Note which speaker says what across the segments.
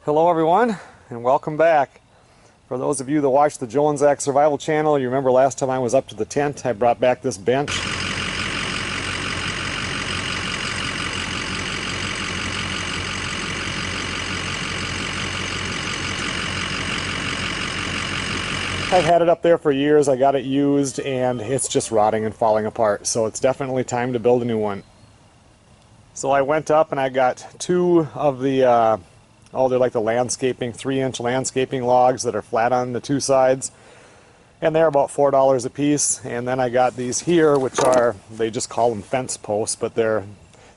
Speaker 1: Hello everyone, and welcome back. For those of you that watch the Joe and Zach Survival channel, you remember last time I was up to the tent, I brought back this bench. I've had it up there for years, I got it used, and it's just rotting and falling apart, so it's definitely time to build a new one. So I went up and I got two of the they're like the landscaping, 3-inch landscaping logs that are flat on the two sides. And they're about $4 a piece. And then I got these here, which are, they just call them fence posts, but they're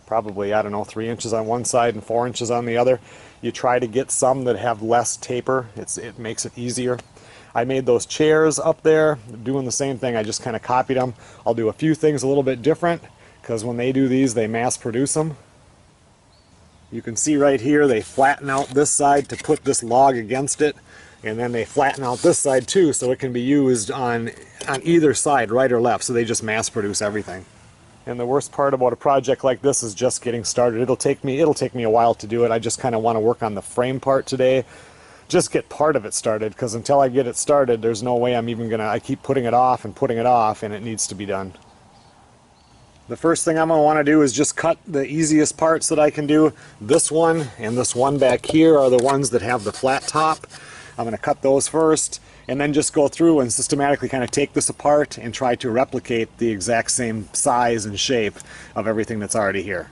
Speaker 1: probably, I don't know, 3 inches on one side and 4 inches on the other. You try to get some that have less taper. It makes it easier. I made those chairs up there, doing the same thing. I just kind of copied them. I'll do a few things a little bit different, because when they do these, they mass produce them. You can see right here they flatten out this side to put this log against it, and then they flatten out this side too so it can be used on either side, right or left, so they just mass produce everything. And the worst part about a project like this is just getting started. It'll take me a while to do it. I just kind of want to work on the frame part today, just get part of it started, because until I get it started there's no way I'm even gonna, I keep putting it off and it needs to be done. The first thing I'm going to want to do is just cut the easiest parts that I can do. This one and this one back here are the ones that have the flat top. I'm going to cut those first and then just go through and systematically kind of take this apart and try to replicate the exact same size and shape of everything that's already here.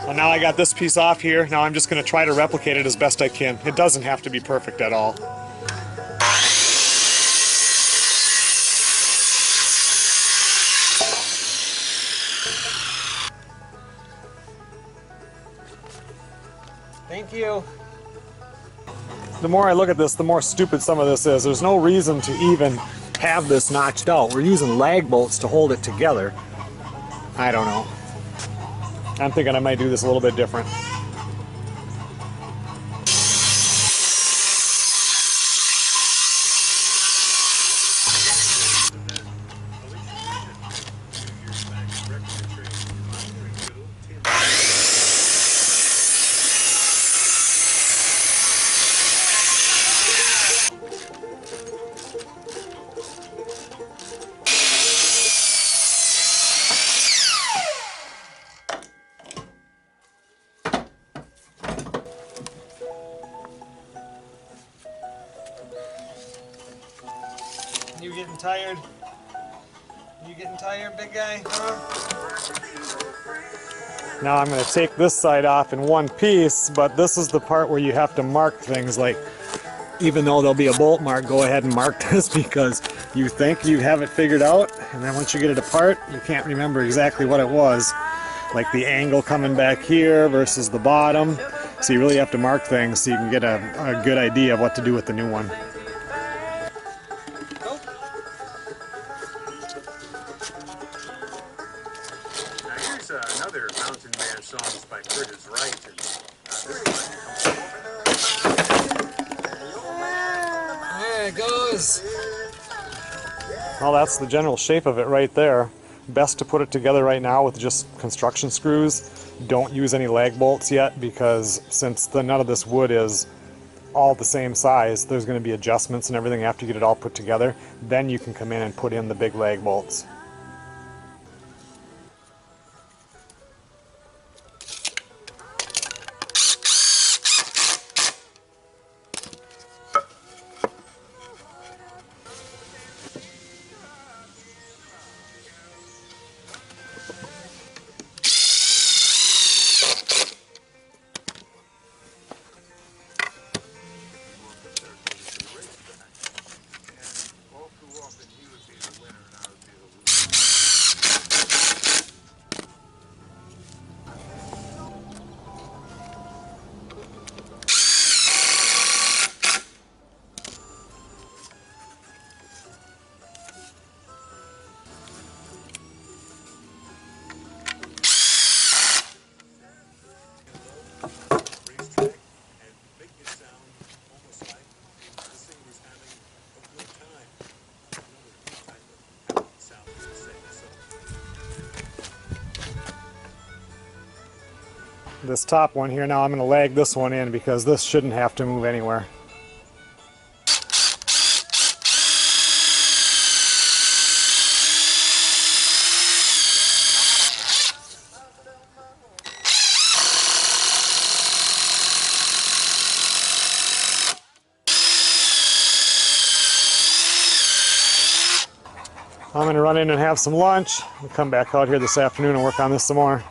Speaker 1: Well, now I got this piece off here. Now I'm just going to try to replicate it as best I can. It doesn't have to be perfect at all. Thank you. The more I look at this, the more stupid some of this is. There's no reason to even have this notched out. We're using lag bolts to hold it together. I don't know. I'm thinking I might do this a little bit different. You getting tired? You getting tired, big guy? Huh? Now I'm going to take this side off in one piece, but this is the part where you have to mark things. Like, even though there'll be a bolt mark, go ahead and mark this, because you think you have it figured out, and then once you get it apart, you can't remember exactly what it was. Like the angle coming back here versus the bottom. So you really have to mark things so you can get a good idea of what to do with the new one.
Speaker 2: Another Mountain Man songs by Curtis Wright. And,
Speaker 1: there it goes. Well, that's the general shape of it right there. Best to put it together right now with just construction screws. Don't use any lag bolts yet, because since none of this wood is all the same size, there's going to be adjustments and everything after you get it all put together. Then you can come in and put in the big lag bolts. this top one here. Now I'm going to lag this one in because this shouldn't have to move anywhere. I'm going to run in and have some lunch. We'll come back out here this afternoon and work on this some more.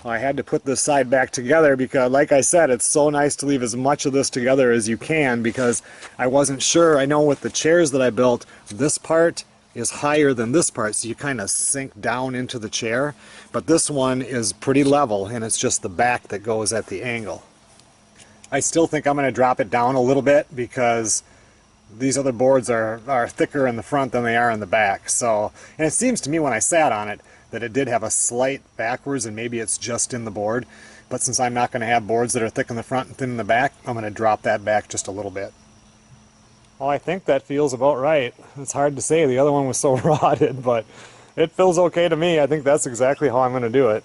Speaker 1: I had to put this side back together because, like I said, it's so nice to leave as much of this together as you can because I wasn't sure. I know with the chairs that I built, this part is higher than this part, so you kind of sink down into the chair. But this one is pretty level, and it's just the back that goes at the angle. I still think I'm going to drop it down a little bit because these other boards are thicker in the front than they are in the back. So, and it seems to me when I sat on it that it did have a slight backwards, and maybe it's just in the board. But since I'm not going to have boards that are thick in the front and thin in the back, I'm going to drop that back just a little bit. Well, I think that feels about right. It's hard to say. The other one was so rotted, but it feels okay to me. I think that's exactly how I'm going to do it.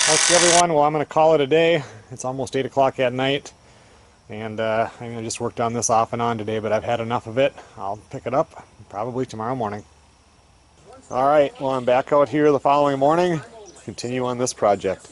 Speaker 1: Okay, everyone, well, I'm going to call it a day. It's almost 8 o'clock at night, and I'm going to just work on this off and on today, but I've had enough of it. I'll pick it up probably tomorrow morning. All right, well, I'm back out here the following morning to continue on this project.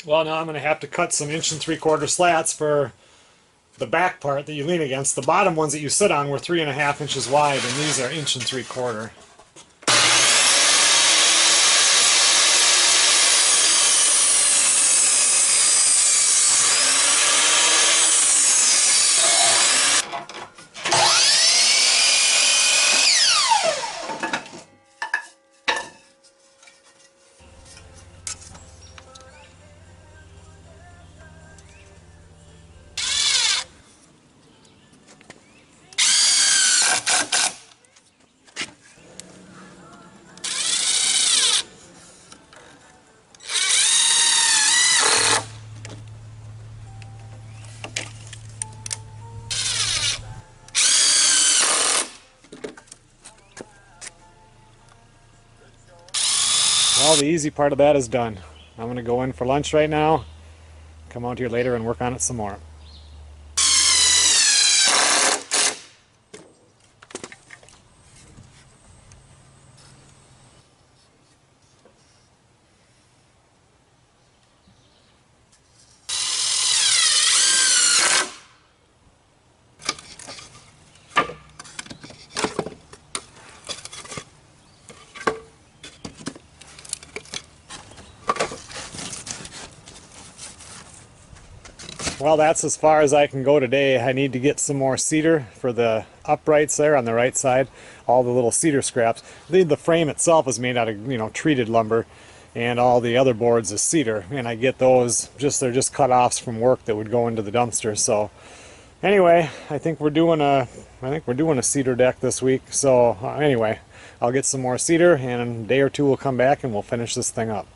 Speaker 1: Well, now I'm going to have to cut some 1 3/4 slats for the back part that you lean against. The bottom ones that you sit on were 3.5 inches wide, and these are 1 3/4. Well, the easy part of that is done. I'm going to go in for lunch right now, come out here later and work on it some more. Well, that's as far as I can go today. I need to get some more cedar for the uprights there on the right side, all the little cedar scraps. The frame itself is made out of, treated lumber, and all the other boards is cedar, and I get those they're just cut-offs from work that would go into the dumpster. So anyway, I think we're doing a cedar deck this week. So anyway, I'll get some more cedar, and in a day or two we'll come back and we'll finish this thing up.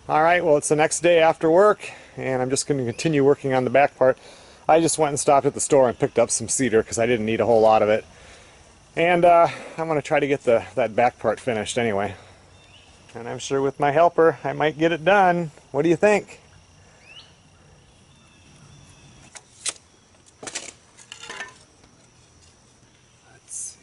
Speaker 1: Alright, well, it's the next day after work, and I'm just going to continue working on the back part. I just went and stopped at the store and picked up some cedar because I didn't need a whole lot of it. And I'm going to try to get that back part finished anyway. And I'm sure with my helper I might get it done. What do you think? Let's see.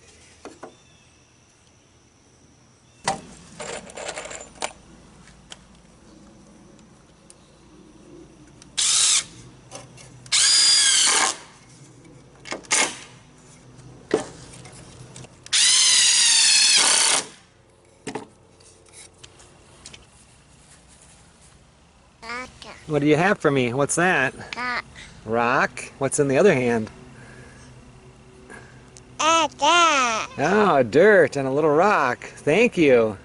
Speaker 1: What do you have for me? What's that?
Speaker 3: Rock.
Speaker 1: Rock? What's in the other hand?
Speaker 3: Dirt.
Speaker 1: Oh, dirt and a little rock. Thank you.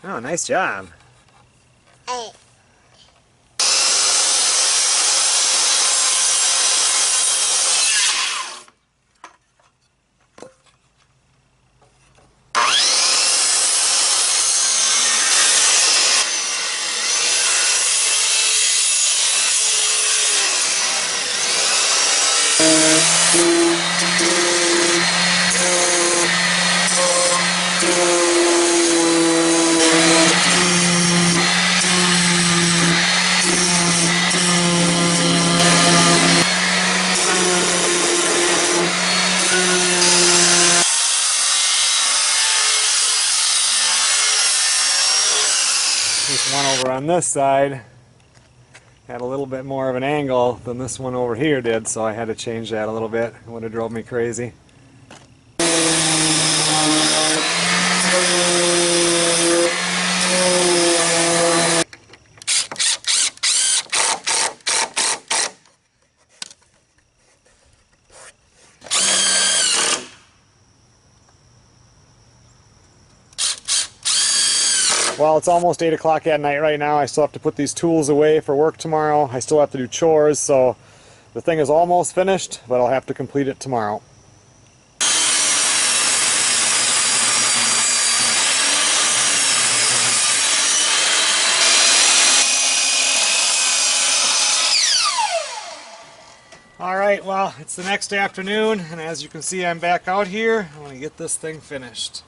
Speaker 1: Oh, nice job.
Speaker 3: Hey.
Speaker 1: over on this side had a little bit more of an angle than this one over here did, so I had to change that a little bit. It would have drove me crazy. Well, it's almost 8 o'clock at night right now. I still have to put these tools away for work tomorrow. I still have to do chores, so the thing is almost finished, but I'll have to complete it tomorrow. Alright, well, it's the next afternoon, and as you can see, I'm back out here. I want to get this thing finished.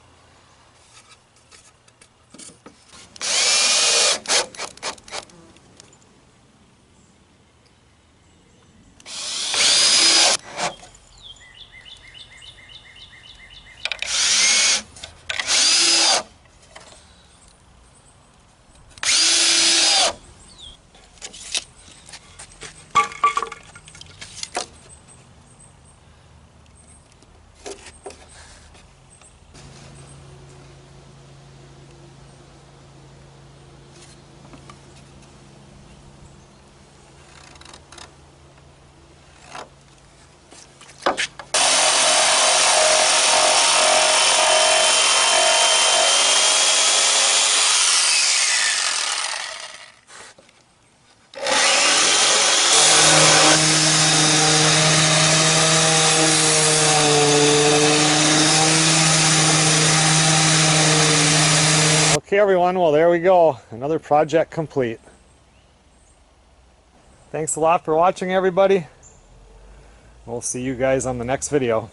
Speaker 1: Okay everyone, well there we go. Another project complete. Thanks a lot for watching everybody. We'll see you guys on the next video.